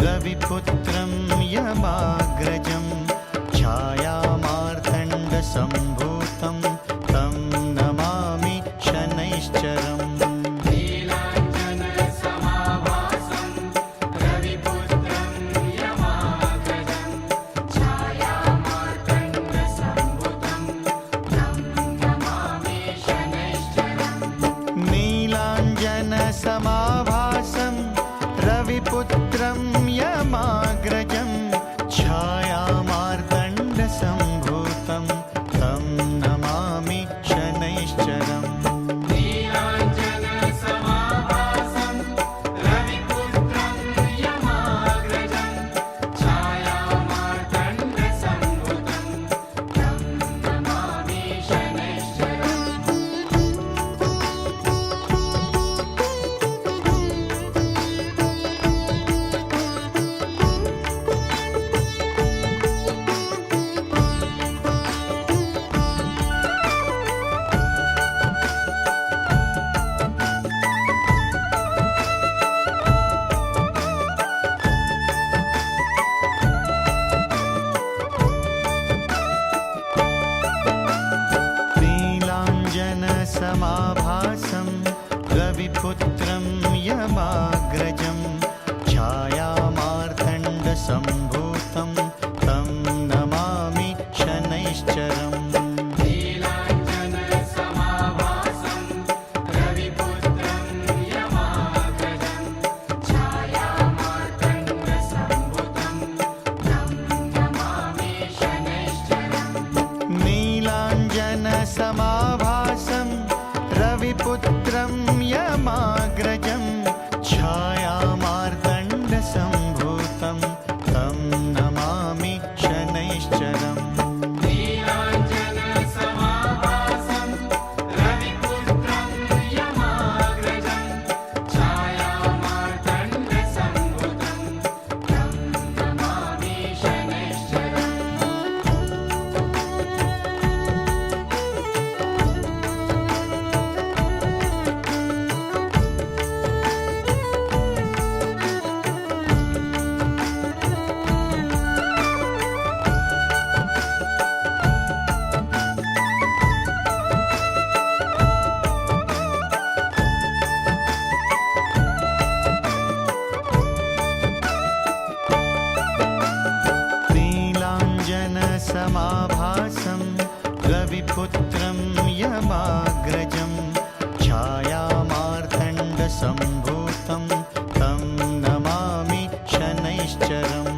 रविपुत्रं यमाग्रजं छायामार्तण्डसम्भूतं तं नमामि शनैश्चरम् नीलाञ्जनसमाभासं रविपुत्रं यमाग्रजं छायामार्तण्डसम्भुतं तं नमामि शनैश्चरम् नीलाञ्जनसमाभासं रविपुत्रं यमाग्रजं छायामार्तण्डसम्भूतं तं नमामि शनैश्चरम् नीलाञ्जनसमाभासं रविपुत्रं मार्तण्डसम्भूतं तं नमामि शनैश्चरम् नीलाञ्जनसमाभासं रविपुत्रं यमाग्रजं छायामार्तण्डसम्भुतं तं नमामि शनैश्चरम् नीलाञ्जनसमाभासं रविपुत्रं यमाग्रजं छायामार्तण्डसम्भूतं तं नमामि शनैश्चरम् नीलाञ्जनसमाभासं रविपुत्रं यमाग्रजं छायामार्तण्डसम्भुतं तं नमामि शनैश्चरम् नीलाञ्जनसमाभासं रविपुत्रं यमाग्रजं छायामार्तण्डसम्भूतं तं नमामि शनैश्चरम्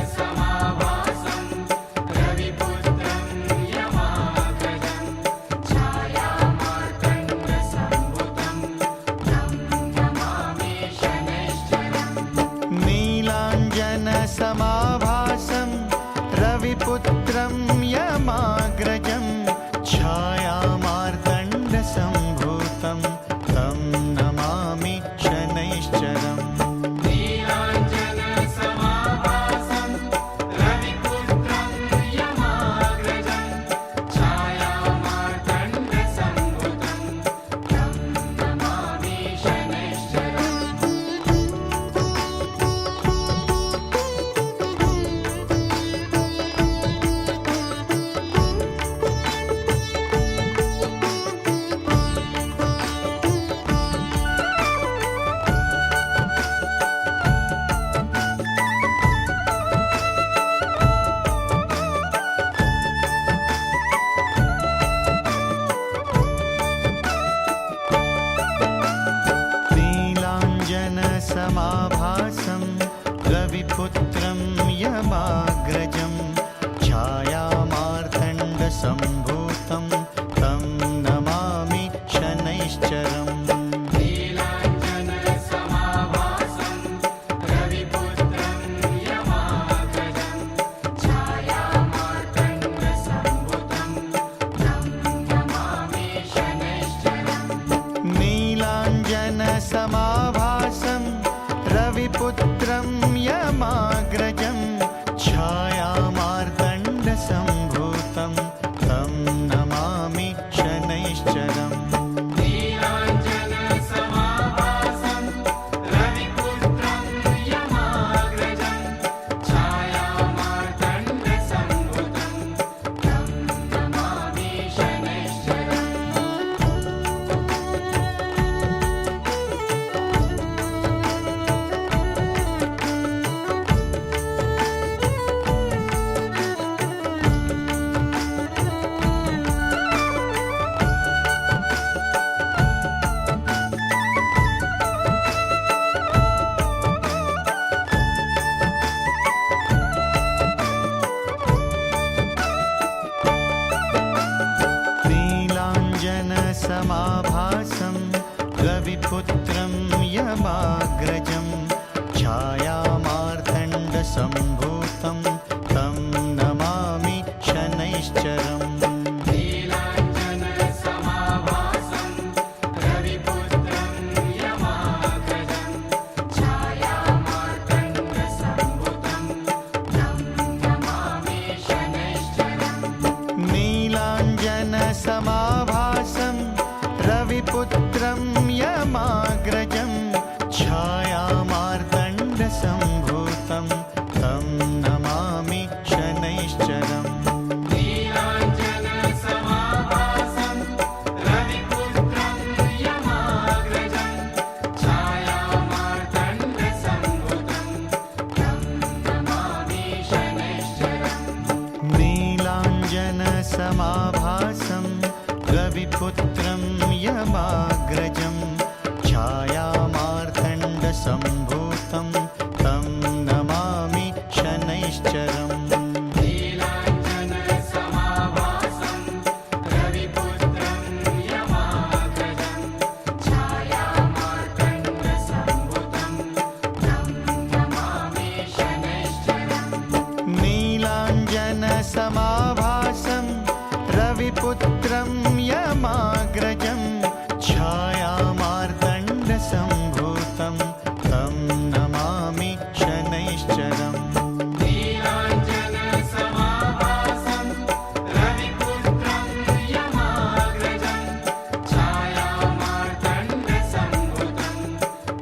नीलाञ्जनसमाभासं रविपुत्रं यमाग्रजं छायामार्तण्डसम्भुतं तं नमामि शनैश्चरम् नीलाञ्जनसमाभासं रविपुत्रं यमाग्रजं छायामार्तण्डसम्भूतं तं नमामि शनैश्चरम् नीलाञ्जनसमाभासं रविपुत्रं यमाग्रजं छायामार्तण्डसम्भुतं तं नमामि शनैश्चरम् नीलाञ्जनसमाभासं रविपुत्रं यमाग्रजं छायामार्तण्डसम्भूतं तं नमामि शनैश्चरम् नीलाञ्जनसमाभासं रविपुत्रं यमाग्रजं छायामार्तण्डसम्भुतं तं नमामि शनैश्चरम् नीलाञ्जनसमाभासं रविपुत्रं यमाग्रजं छायामार्तण्डसम्भूतं तं नमामि शनैश्चरम् नीलाञ्जनसमाभासं रविपुत्रं यमाग्रजं छायामार्तण्डसम्भुतं तं नमामि शनैश्चरम् नीलाञ्जनसमाभासं रविपुत्रं यमाग्रजं छायामार्तण्डसम्भूतं तं नमामि शनैश्चरम् नीलाञ्जनसमाभासं रविपुत्रं यमाग्रजं छायामार्तण्डसम्भुतं तं नमामि शनैश्चरम् नीलाञ्जनसमाभासं रविपुत्रं यमाग्रजं छायामार्तण्डसम्भूतं तं नमामि शनैश्चरम् नीलाञ्जनसमाभासं रविपुत्रं यमाग्रजं छायामार्तण्डसम्भुतं सम्भूतं तं नमामि शनैश्चरम् नीलाञ्जनसमाभासं रविपुत्रं यमाग्रजं छायामार्तण्डसम्भुतं तं नमामि शनैश्चरम् नीलाञ्जनसमाभासं रविपुत्रं यमाग्रजं छायामार्तण्डसम्भूतं तं नमामि शनैश्चरम् नीलाञ्जनसमाभासं रविपुत्रं यमाग्रजं छायामार्तण्डसम्भुतं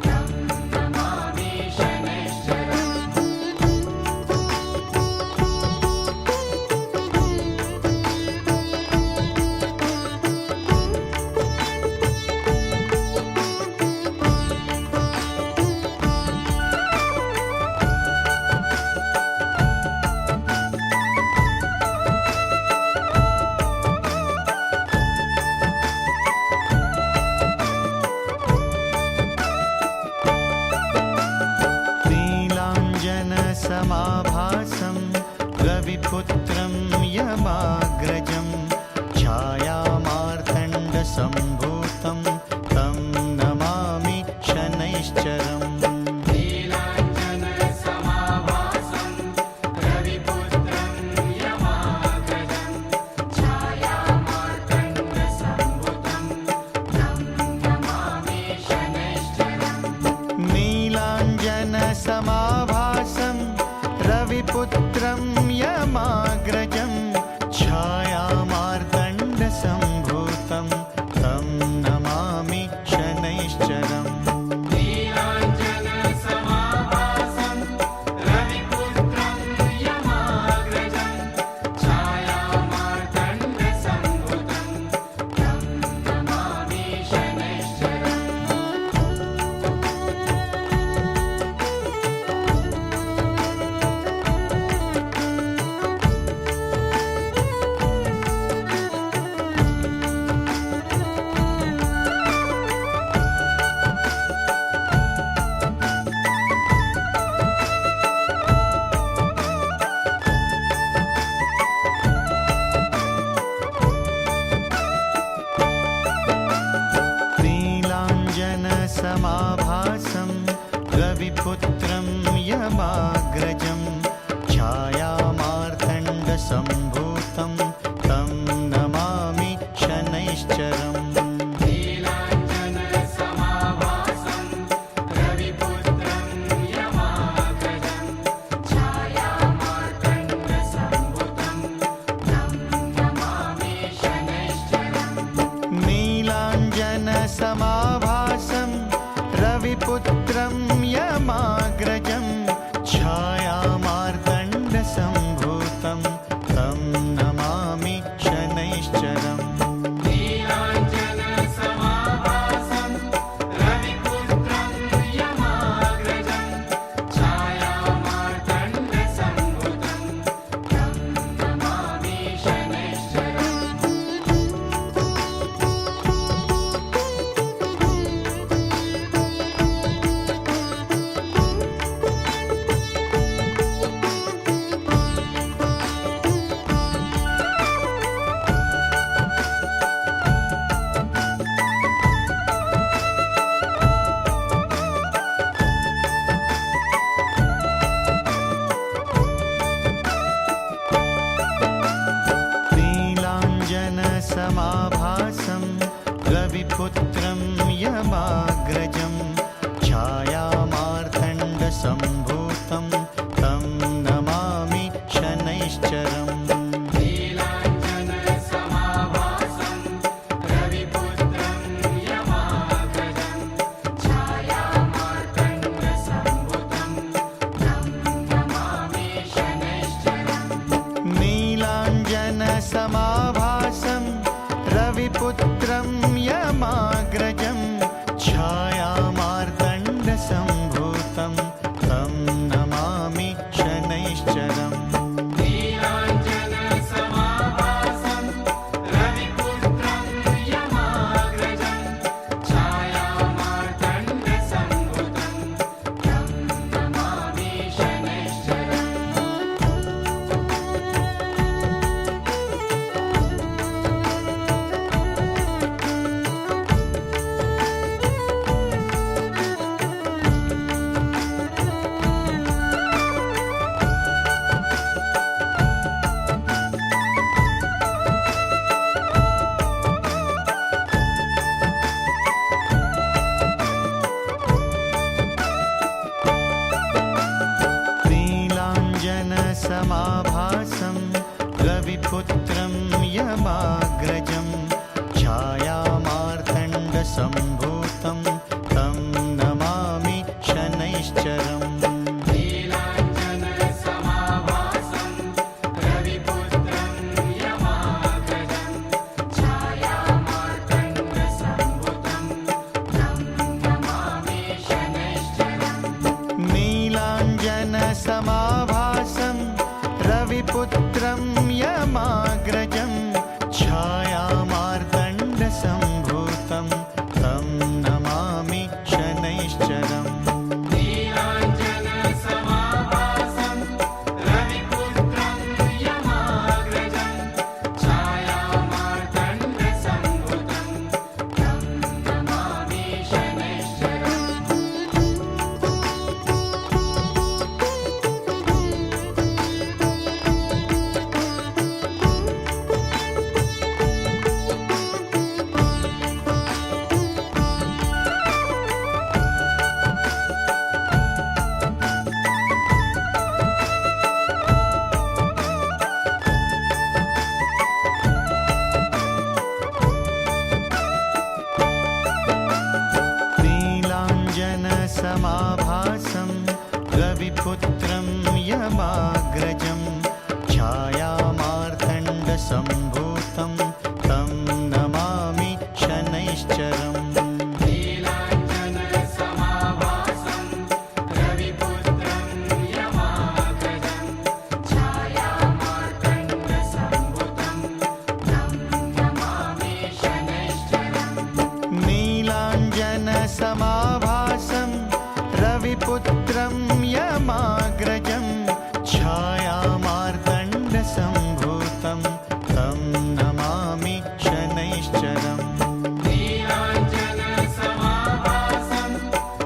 तं नमामि शनैश्चरम् नीलाञ्जनसमाभासं रविपुत्रं यमाग्रजं छायामार्तण्डसम्भूतं तं नमामि शनैश्चरम् नीलाञ्जनसमाभासं रविपुत्रं यमाग्रजं छायामार्तण्डसम्भुतं तं नमामि शनैश्चरम् नीलाञ्जनसमाभासं रविपुत्रं यमाग्रजं छायामार्तण्डसम्भूतं तं नमामि शनैश्चरम् नीलाञ्जनसमाभासं रविपुत्रं यमाग्रजं छायामार्तण्डसम्भुतं तं नमामि शनैश्चरम् नीलाञ्जनसमाभासं रविपुत्रं यमाग्रजं छायामार्तण्डसम्भूतं तं नमामि शनैश्चरम् नीलाञ्जनसमाभासं रविपुत्रं यमाग्रजं छायामार्तण्डसम्भुतं तं नमामि शनैश्चरम् नीलाञ्जनसमाभासं रविपुत्रं यमाग्रजं छायामार्तण्डसम्भूतं तं नमामि शनैश्चरम् नीलाञ्जनसमाभासं रविपुत्रं यमाग्रजं छायामार्तण्डसम्भुतं तं नमामि शनैश्चरम् नीलाञ्जनसमाभासं रविपुत्रं यमाग्रजं छायामार्तण्डसम्भूतं तं नमामि शनैश्चरम् नीलाञ्जनसमाभासं रविपुत्रं यमाग्रजं छायामार्तण्डसम्भुतं तं नमामि शनैश्चरम् नीलाञ्जनसमाभासं रविपुत्रं यमाग्रजं छायामार्तण्डसम्भूतं तं नीलाञ्जनसमाभासं रविपुत्रं यमाग्रजं छायामार्तण्डसम्भूतं तं नमामि शनैश्चरम् नीलाञ्जनसमाभासं रविपुत्रं यमाग्रजं छायामार्तण्डसम्भूतं तं नमामि शनैश्चरम् नीलाञ्जनसमाभासं रविपुत्रं यमाग्रजं छायामार्तण्डसम्भूतं तं नमामि शनैश्चरम् नीलाञ्जनसमाभासं रविपुत्रं यमाग्रजं छायामार्तण्डसम्भूतं तं नमामि शनैश्चरम् नीलाञ्जनसमाभासं रविपुत्रं यमाग्रजं छायामार्तण्डसम्भूतं तं नमामि शनैश्चरम् नीलाञ्जनसमाभासं रविपुत्रं यमाग्रजं छायामार्तण्डसम्भूतं तं नमामि शनैश्चरम् नीलाञ्जनसमाभासं रविपुत्रं यमाग्रजं छायामार्तण्डसम्भूतं तं नमामि शनैश्चरम् नीलाञ्जनसमाभासं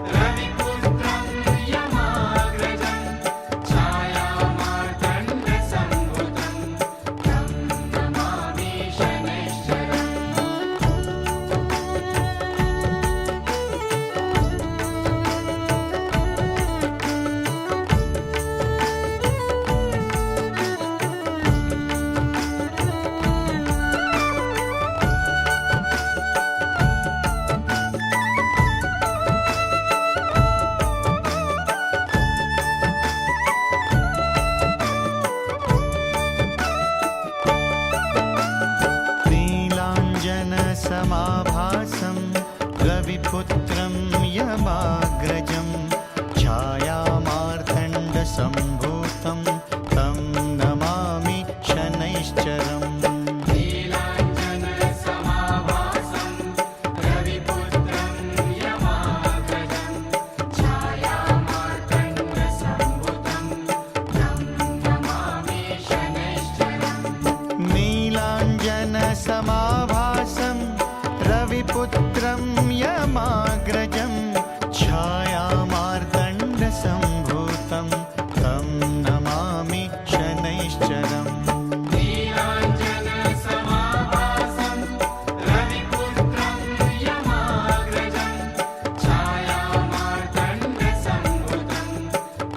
रविपुत्रं यमाग्रजं छायामार्तण्डसम्भूतं तं नमामि शनैश्चरम् नीलाञ्जनसमाभासं रविपुत्रं यमाग्रजं छायामार्तण्डसम्भूतं तं नमामि शनैश्चरम् नीलाञ्जनसमाभासं रविपुत्रं यमाग्रजं छायामार्तण्डसम्भूतं तं नमामि शनैश्चरम् नीलाञ्जनसमाभासं रविपुत्रं यमाग्रजं छायामार्तण्डसम्भूतं तं नमामि शनैश्चरम् नीलाञ्जनसमाभासं रविपुत्रं यमाग्रजं छायामार्तण्डसम्भूतं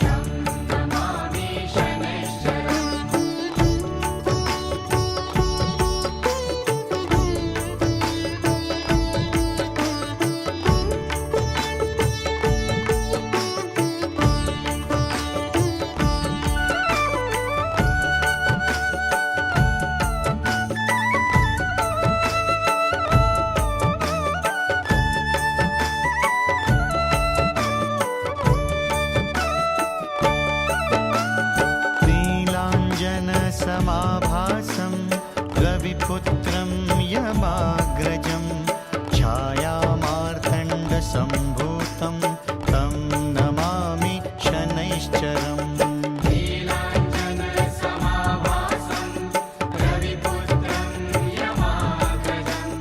तं नमामि शनैश्चरम् नीलाञ्जनसमाभासं रविपुत्रं यमाग्रजं छायामार्तण्डसम्भूतं तं नमामि शनैश्चरम् नीलाञ्जनसमाभासं रविपुत्रं यमाग्रजं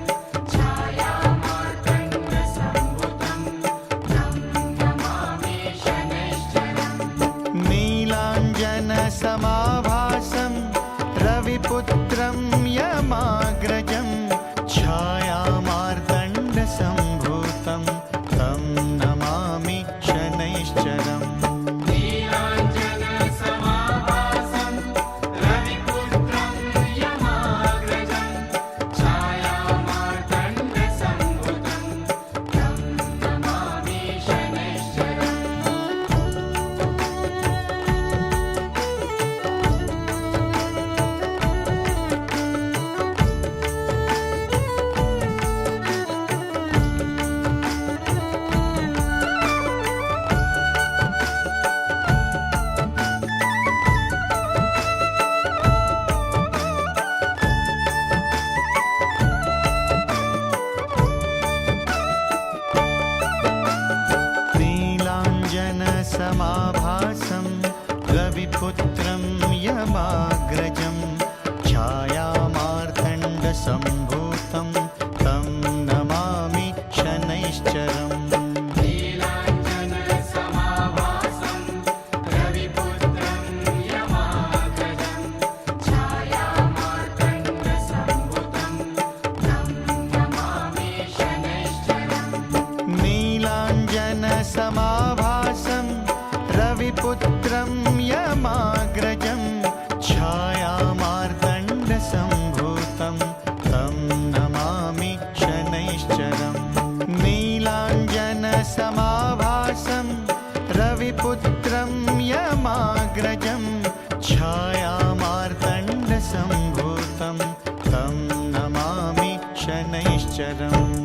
छायामार्तण्डसम्भूतं तं नमामि शनैश्चरम् नीलाञ्जनसमाभासं रविपुत्रं यमाग्रजं छायामार्तण्डसम्भूतं तं नमामि शनैश्चरम् नीलाञ्जनसमाभासं समाभासं रविपुत्रं यमाग्रजं छायामार्तण्डसम्भूतं तं नमामि शनैश्चरम् नीलाञ्जनसमाभासं रविपुत्रं यमाग्रजं छायामार्तण्डसम्भुतं तं नमामि शनैश्चरम् नीलाञ्जनसमाभासं रविपुत्रं यमाग्रजं छायामार्तण्डसम्भूतं तं नमामि शनैश्चरम् नीलाञ्जनसमाभासं रविपुत्रं यमाग्रजं छायामार्तण्डसम्भूतं तं नमामि शनैश्चरम्